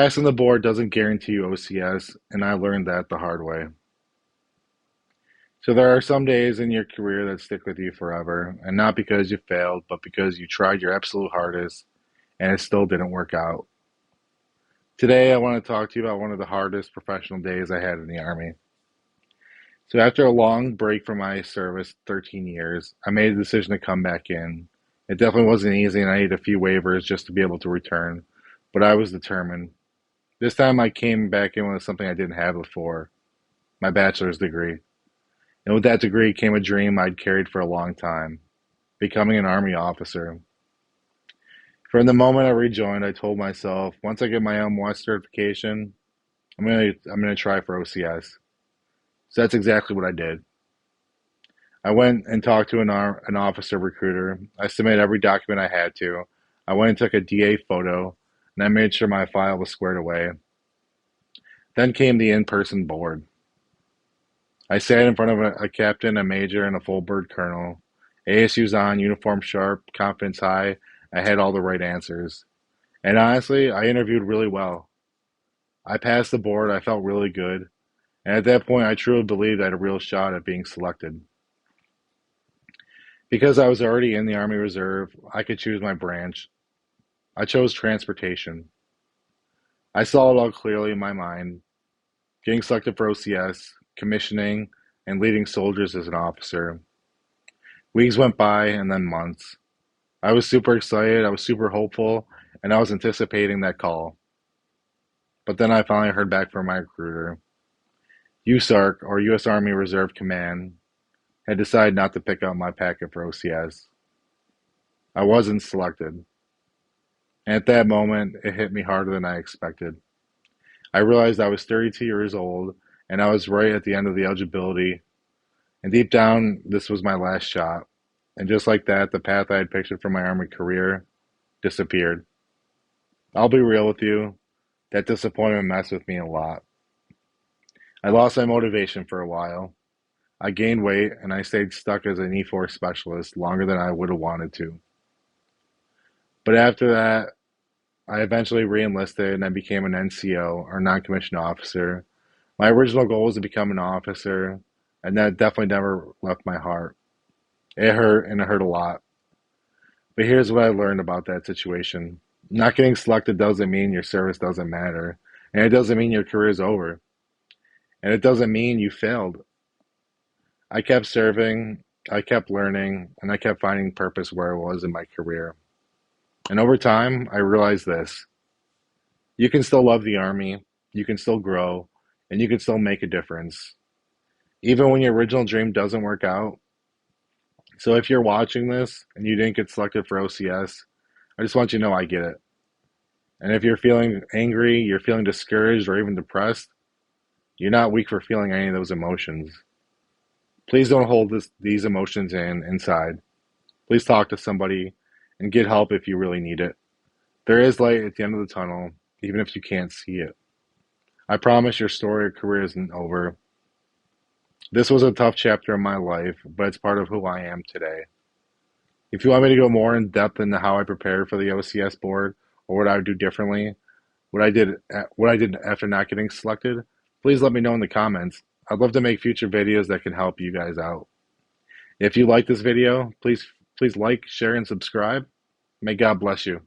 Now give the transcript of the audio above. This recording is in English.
Passing the board doesn't guarantee you OCS, and I learned that the hard way. So there are some days in your career that stick with you forever, and not because you failed, but because you tried your absolute hardest and it still didn't work out. Today, I want to talk to you about one of the hardest professional days I had in the Army. So after a long break from my service, 13 years, I made a decision to come back in. It definitely wasn't easy, and I needed a few waivers just to be able to return, but I was determined. This time I came back in with something I didn't have before, my bachelor's degree. And with that degree came a dream I'd carried for a long time, becoming an Army officer. From the moment I rejoined, I told myself, once I get my MWS certification, I'm gonna try for OCS. So that's exactly what I did. I went and talked to an officer recruiter. I submitted every document I had to. I went and took a DA photo, and I made sure my file was squared away. Then came the in-person board. I sat in front of a captain, a major, and a full bird colonel. ASU's on, uniform sharp, confidence high. I had all the right answers. And honestly, I interviewed really well. I passed the board, I felt really good. And at that point, I truly believed I had a real shot at being selected. Because I was already in the Army Reserve, I could choose my branch. I chose transportation. I saw it all clearly in my mind. Getting selected for OCS, commissioning, and leading soldiers as an officer. Weeks went by and then months. I was super excited, I was super hopeful, and I was anticipating that call. But then I finally heard back from my recruiter. USARC, or U.S. Army Reserve Command, had decided not to pick up my packet for OCS. I wasn't selected. And at that moment, it hit me harder than I expected. I realized I was 32 years old, and I was right at the end of the eligibility. And deep down, this was my last shot. And just like that, the path I had pictured for my Army career disappeared. I'll be real with you, that disappointment messed with me a lot. I lost my motivation for a while. I gained weight, and I stayed stuck as an E4 specialist longer than I would have wanted to. But after that, I eventually re-enlisted and I became an NCO, or non-commissioned officer. My original goal was to become an officer, and that definitely never left my heart. It hurt, and it hurt a lot. But here's what I learned about that situation. Not getting selected doesn't mean your service doesn't matter, and it doesn't mean your career is over, and it doesn't mean you failed. I kept serving, I kept learning, and I kept finding purpose where I was in my career. And over time, I realized this. You can still love the Army, you can still grow, and you can still make a difference. Even when your original dream doesn't work out. So if you're watching this and you didn't get selected for OCS, I just want you to know I get it. And if you're feeling angry, you're feeling discouraged, or even depressed, you're not weak for feeling any of those emotions. Please don't hold these emotions inside. Please talk to somebody and get help if you really need it. There is light at the end of the tunnel, even if you can't see it. I promise your story or career isn't over. This was a tough chapter in my life, but it's part of who I am today. If you want me to go more in depth into how I prepared for the OCS board or what I would do differently, what I did after not getting selected, please let me know in the comments. I'd love to make future videos that can help you guys out. If you like this video, please like, share, and subscribe. May God bless you.